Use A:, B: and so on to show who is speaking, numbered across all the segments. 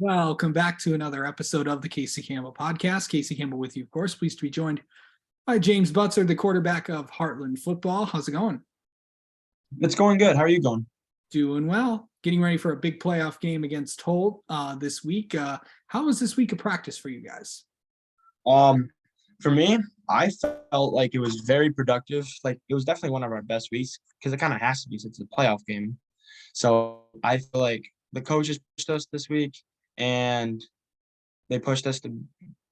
A: Welcome back to another episode of the Casey Campbell podcast. Casey Campbell with you, of course. Pleased to be joined by James Butzer, the quarterback of Hartland football. How's it going?
B: It's going good. How are you going?
A: Doing well. Getting ready for a big playoff game against Holt this week. How was this week of practice for you guys?
B: Um, for me, I felt like it was very productive. Like it was definitely one of our best weeks because it kind of has to be since it's a playoff game. So I feel like the coaches pushed us this week and they pushed us to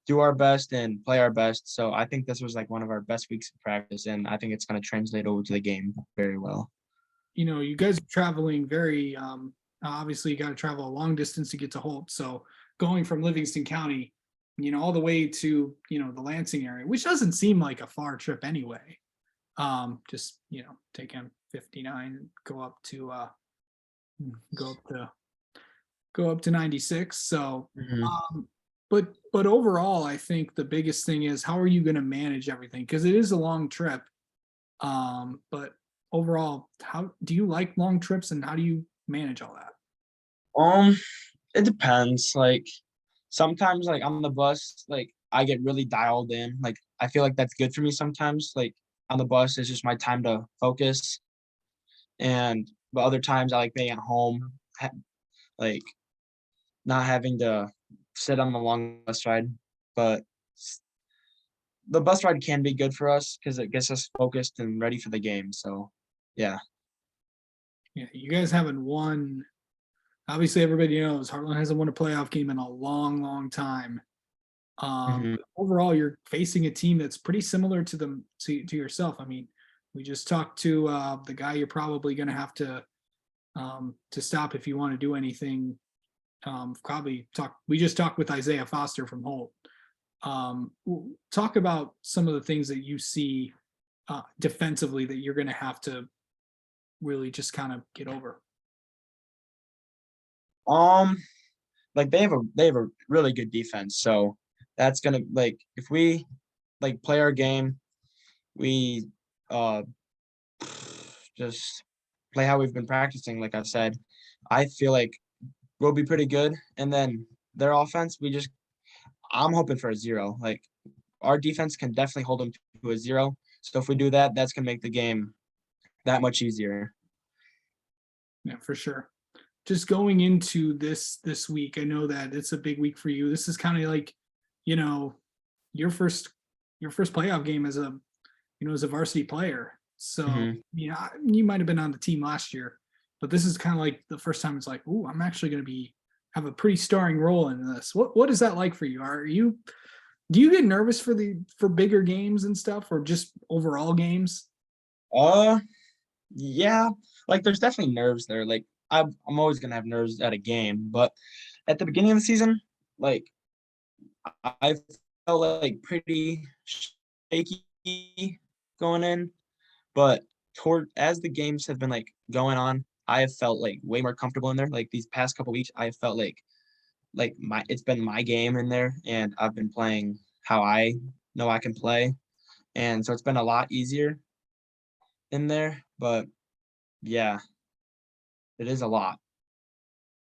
B: do our best and play our best. So I think this was like one of our best weeks of practice, and I think it's going to translate over to the game very well.
A: You guys are traveling very obviously you got to travel a long distance to get to Holt. So going from Livingston County, all the way to, the Lansing area, which doesn't seem like a far trip anyway. Just, take M59 and go up to 96. So
B: Mhm.
A: but overall, I think the biggest thing is how are you going to manage everything? Because it is a long trip. But overall, how do you like long trips and how do you manage all that?
B: Um, it depends. Like sometimes like on the bus, like I get really dialed in. Like I feel like that's good for me sometimes. Like on the bus, it's just my time to focus. But other times I like being at home, like not having to sit on the long bus ride. But the bus ride can be good for us because it gets us focused and ready for the game. So yeah.
A: Yeah, you guys haven't won. Obviously, everybody knows Hartland hasn't won a playoff game in a long, long time.
B: Hmm.
A: Overall, you're facing a team that's pretty similar to them to yourself. I mean, we just talked to the guy you're probably going to have to stop if you want to do anything. We just talked with Isaiah Foster from Holt. Talk about some of the things that you see defensively that you're going to have to really just kind of get over.
B: Um, like they have a really good defense. So that's gonna like if we like play our game, we uh just play how we've been practicing, like I said. I feel like we'll be pretty good. And then their offense, I'm hoping for a zero. Like our defense can definitely hold them to a zero. So if we do that, that's gonna make the game that much easier.
A: Yeah, for sure. Just going into this week, I know that it's a big week for you. This is kind of like, you know, your first playoff game as a varsity player. So,
B: Hmm.
A: you might have been on the team last year, but this is kind of like the first time it's like, oh, I'm actually going to have a pretty starring role in this. What is that like for you? Do you get nervous for bigger games and stuff, or just overall games?
B: Uh yeah, like there's definitely nerves there. Like I'm always gonna have nerves at a game, but at the beginning of the season, like I felt like pretty shaky going in, but toward as the games have been like going on, I have felt like way more comfortable in there. Like these past couple weeks, I have felt like my it's been my game in there, and I've been playing how I know I can play, and so it's been a lot easier in there. But yeah, it is a lot.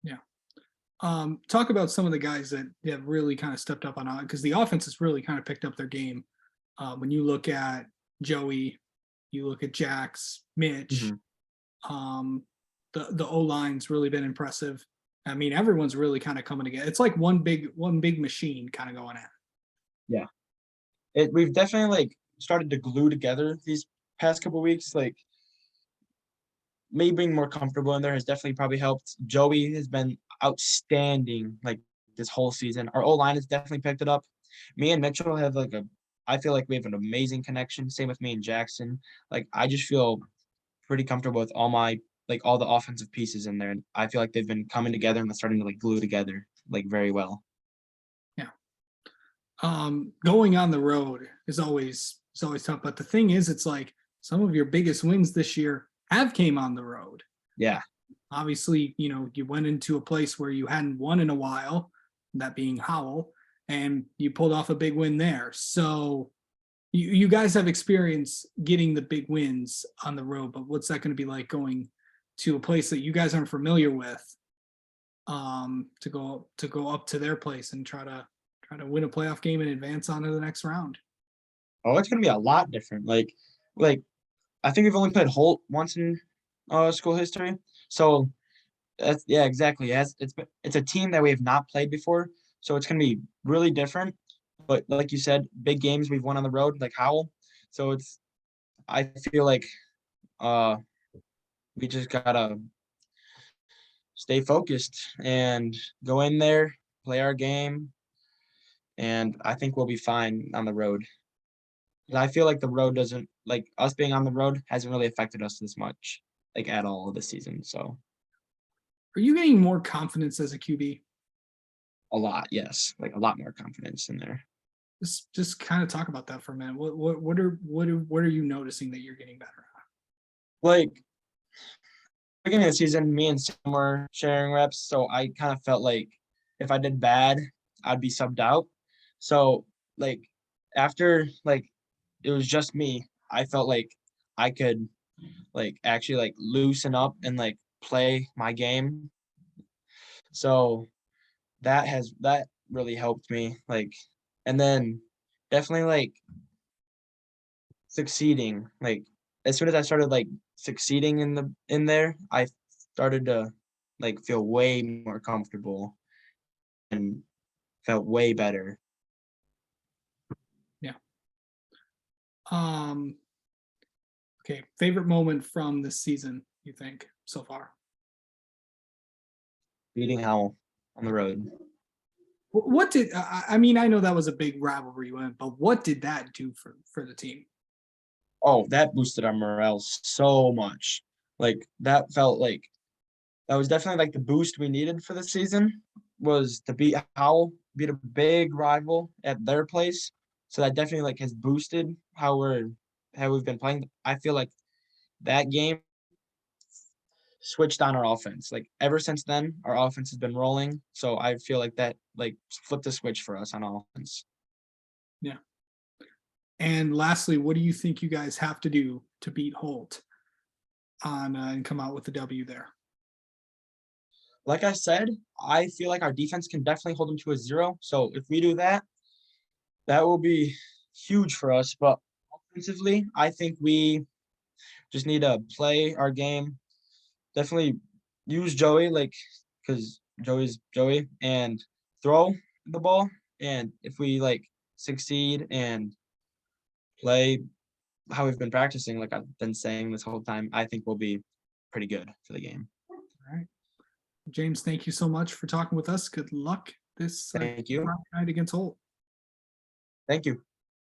A: Yeah. Talk about some of the guys that have really kind of stepped up on because the offense has really kind of picked up their game. When you look at Joey, you look at Jax, Mitch,
B: Hmm.
A: um, the O line's really been impressive. I mean, everyone's really kind of coming together. It's like one big machine kind of going at.
B: Yeah, we've definitely like started to glue together these past couple weeks. Like me being more comfortable in there has definitely probably helped. Joey has been outstanding like this whole season. Our O line has definitely picked it up. Me and Mitchell have I feel like we have an amazing connection. Same with me and Jackson. Like I just feel pretty comfortable with all the offensive pieces in there. And I feel like they've been coming together and they're starting to like glue together like very well.
A: Yeah. Going on the road is always tough. But the thing is, it's like some of your biggest wins this year have came on the road.
B: Yeah.
A: Obviously, you went into a place where you hadn't won in a while, that being Howell, and you pulled off a big win there. So you guys have experience getting the big wins on the road, but what's that going to be like going to a place that you guys aren't familiar with to go up to their place and try to win a playoff game and advance on to the next round.
B: Oh, it's gonna be a lot different. Like I think we've only played Holt once in school history. So that's yeah, exactly. It's a team that we have not played before, so it's gonna be really different. But like you said, big games we've won on the road, like Howell. So I feel like uh we just gotta stay focused and go in there, play our game, and I think we'll be fine on the road. I feel like the road doesn't like us being on the road hasn't really affected us this much, like at all this season. So
A: Are you getting more confidence as a QB?
B: a lot, yes, like a lot more confidence in there.
A: Just kind of talk about that for a minute. What are you noticing that you're getting better at?
B: Like beginning of the season, me and Sam were sharing reps, so I kind of felt like if I did bad, I'd be subbed out. So like after like it was just me, I felt like I could like actually like loosen up and like play my game. So that really helped me. Like and then definitely like succeeding. Like as soon as I started like succeeding in there, I started to like feel way more comfortable and felt way better.
A: Yeah. Um. Okay. Favorite moment from this season, you think, so far?
B: Beating Howell on the road.
A: What did I mean? I know that was a big rivalry win, but what did that do for the team?
B: Oh, that boosted our morale so much. Like that felt like that was definitely like the boost we needed for the season was to beat Howell, beat a big rival at their place. So that definitely like has boosted how we've been playing. I feel like that game switched on our offense. Like ever since then, our offense has been rolling. So I feel like that like flipped the switch for us on offense.
A: Yeah. And lastly, what do you think you guys have to do to beat Holt on and come out with the W there?
B: Like I said, I feel like our defense can definitely hold them to a 0. So if we do that, that will be huge for us. But offensively, I think we just need to play our game. Definitely use Joey, like, because Joey's Joey, and throw the ball. And if we like succeed and play how we've been practicing, like I've been saying this whole time, I think we'll be pretty good for the game.
A: All right. James, thank you so much for talking with us. Good luck this
B: Thank you.
A: night against Holt.
B: Thank you.